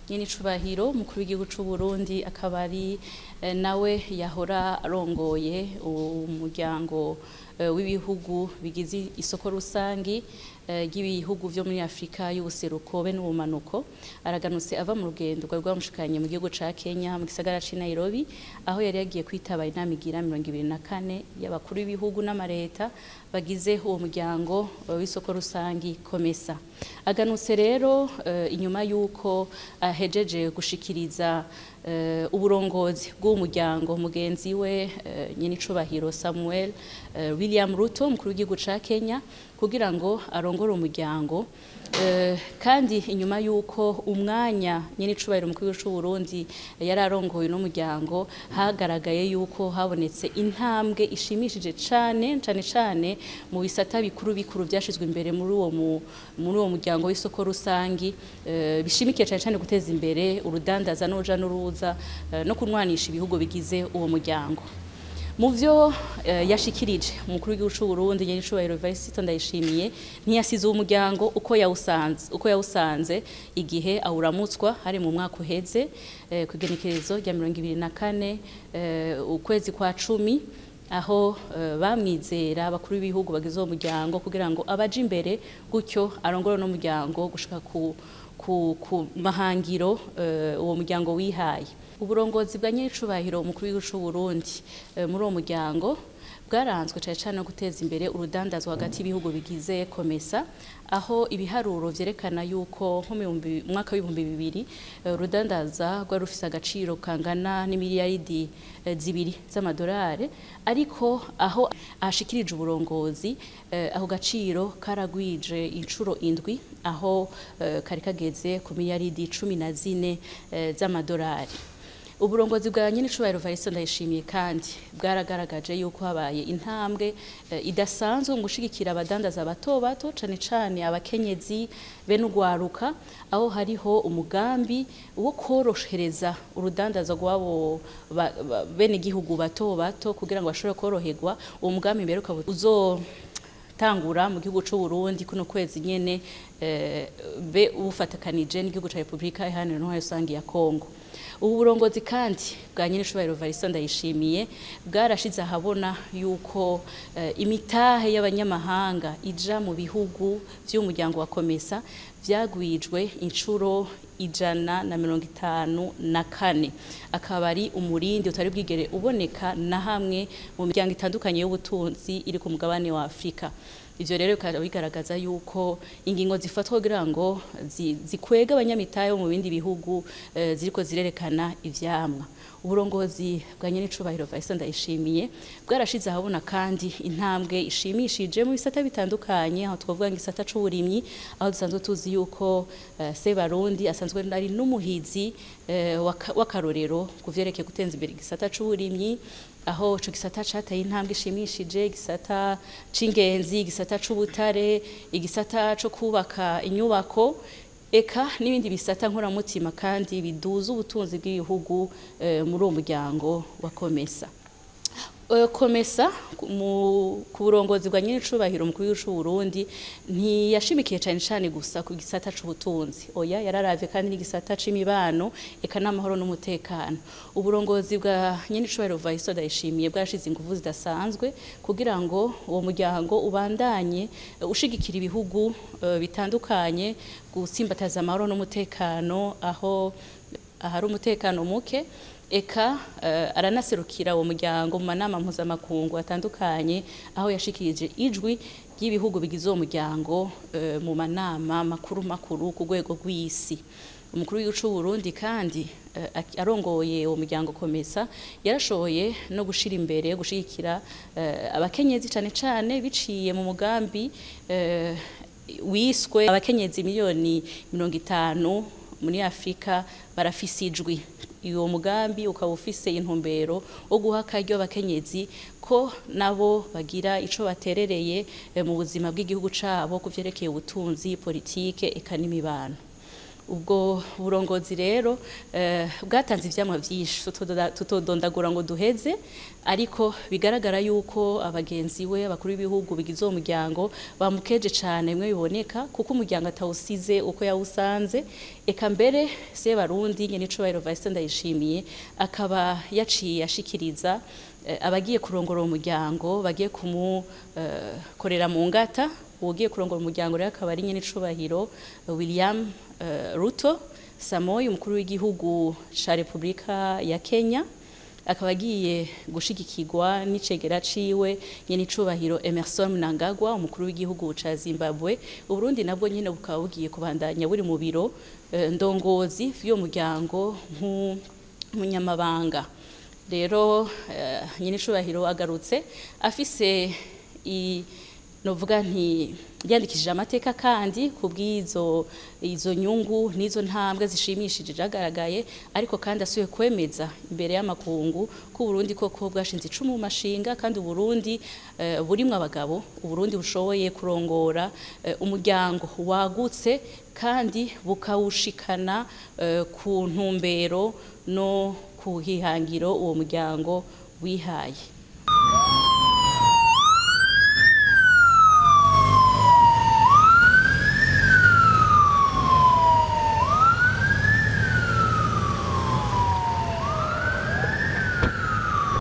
nyenicubahiro mukuru w'igihugu c'u Burundi akaba ari nawe yahora arongoye umuryango w'ibihugu bigize isoko rusangi ry'ibihugu vyo muri Afrika y'ubuseruko be n'ubumanuko araganutse ava mu rugendo rwamushikanye mu gihugu ca Kenya mu gisagara ci Nairobi aho yari yagiye kwitaba inama igira 24 y'abakuru b'ibihugu n'amareta bagize uwo muryango w'isoko rusangi COMESA. Aganutse rero inyuma yuko ahejeje gushikiriza uburongozi bw'umuryango mugenzi we nyenicubahiro Samuel William Ruto mukuru w'igihugu ca Kenya kugira ngo arongore umuryango kandi inyuma yuko umwanya nyenicubahiro mukuru w'igihugu c'u Burundi yari arongoye no muryango hagaragaye yuko habonetse intambwe ishimishije cane mu bisata bikuru byashizwe imbere muri uwo muryango w'isoko rusangi bishimikiye cane guteza imbere urudandaza n'uja n'uruza no kunwanisha ibihugu bigize uwo muryango. Mu vyo yashikirije umukuru w'igihugu c'u Burundi nyenicubahiro Evariste Ndayishimiye ntiyasize uwo muryango uko yawusanze igihe awuramutswa hari mu mwaka uheze kugenekerezo rya 24 ukwezi kwa 10 aho bamwizera abakuru b'ibihugu bagize uwo muryango kugira ngo abaje imbere gutyo arongore no muryango gushika ku mahangiro uwo muryango wihaye. Uburongozi bwa nyenicubahiro umukuru w'igihugu c'u Burundi muri uwo muryango bwaranzwe cane no guteza imbere urudandazwa hagati y'ibihugu bigize COMESA aho ibiharuro vyerekana yuko nko mu mwaka w'ibihumbi 2000 urudandaza rwari rufise agaciro kangana n'imiliyaridi 2 z'amadolari ariko aho ashikirije uburongozi aho gaciro karagwije incuro 7 aho kari kageze ku miliyaridi 14 z'amadolari. Uburongozi bwa nyenicubahiro Evariste Ndayishimiye kandi bwaragaragaje yuko habaye intambwe idasanzwe mu gushigikira abadandaza bato cane abakenyezi be n'ugwaruka aho hariho umugambi wo koroshereza urudandaza rwabo bene igihugu bato kugira ngo bashobore koroherwa. Uwo mugambi mbere ukaba tangura mu gihugu c'u Burundi kuno kwezi nyene be ufatakanije n'igihugu ca Republika Iharanira Intwaro Rusangi ya Kongo. Ubu burongozi kandi bwa nyenicubahiro Evariste Ndayishimiye bwarashize ahabona yuko imitahe y'abanyamahanga ija mu bihugu vy'umuryango wa COMESA vyagwijwe incuro 154 akaba ari umurindi utari bwigere uboneka na hamwe mu miryango itandukanye y'ubutunzi iri ku mugabane wa Afrika. Ivyo rero bikaba bigaragaza yuko ingingo zifatwa kugira ngo zikwega abanyamitahe mu bindi bihugu ziriko zirerekana ivyamwa. Uburongozi bwa nyenicubahiro Evariste Ndayishimiye bwarashize ahabona kandi intambwe ishimishije mu bisata bitandukanye aho twavuga ngisata c'uburimyi aho dusanzwe tuzi yuko Sebarundi asanzwe ari n'umuhizi w'akarorero kuvyerekeye gutenza imbere igisata c'uburimyi aho ico gisata cateye intambwe ishimishije igisata c'ingenzi igisata c'ubutare igisata co kubaka inyubako eka n'ibindi bisata nkoramutima kandi biduza ubutunzi bw'ibihugu muri uwo muryango wa COMESA. COMESA ku burongozi bwa nyenicubahiro mukuru w'igihugu c'u Burundi ntiyashimikiye cane gusa ku gisata c'ubutunzi oya yararavye kandi n'igisata c'imibano eka n'amahoro n'umutekano. Uburongozi bwa nyenicubahiro Evariste Ndayishimiye bwashize inguvu zidasanzwe kugira ngo uwo muryango ubandanye ushigikira ibihugu bitandukanye gusimbataza amahoro n'umutekano aho ahari umutekano muke eka aranaserukira uwo muryango mu manama mpuzamakungu atandukanye aho yashikirije ijwi ry'ibihugu bigize uwo muryango mu manama makuru ku rwego rw'isi. Umukuru w'igihugu c'u Burundi kandi arongoye uwo muryango COMESA yarashoboye no gushira imbere gushigikira abakenyezi cane biciye mu mugambi wiswe abakenyezi miliyoni 50 muri Afrika barafise ijwi. Uwo mugambi ukaba ufise intumbero wo guha akaryo abakenyezi ko nabo bagira ico baterereye mu buzima bw'igihugu cabo kuvyerekeye ubutunzi politike eka n'imibano. ubwo burongozi rero bwatanze ivyamwa vyinshi tutodondagura ngo duheze, ariko bigaragara yuko abagenzi we abakuru b'ibihugu bigize uwo muryango bamukeje cane mwe biboneka, kuko umuryango atawusize uko yawusanze. Eka mbere Sebarundi nyene icubahiro Evariste Ndayishimiye akaba yaciye ashikiriza abagiye kurongora uwo muryango bagiye kumukorera mu ngata. Ugiye kurongora umuryango rero akaba ari nyene icubahiro William Ruto Samoei, umukuru w'igihugu ca Republika ya Kenya, akaba agiye gushigikirwa n'icegera ciwe nyene icubahiro Emerson Mnangagwa, umukuru w'igihugu ca Zimbabwe. Uburundi nabwo nyene bukaba bugiye kubandanya buri mu biro ndongozi vyo muryango nk'umunyamabanga. Rero nyene icubahiro agarutse afise novuga nti yandikishije amateka kandi kubwizo izo nyungu nizo ntambwe zishimishije jagaragaye, ariko kandi asuye kwemeza imbere y'amakungu ko Burundi koko bwashinze icumu mu mashinga, kandi Burundi burimwe abagabo, Burundi bushoboye kurongora umuryango wagutse kandi bukawushikana ku ntumbero no kuhihangiro uwo muryango wihaye.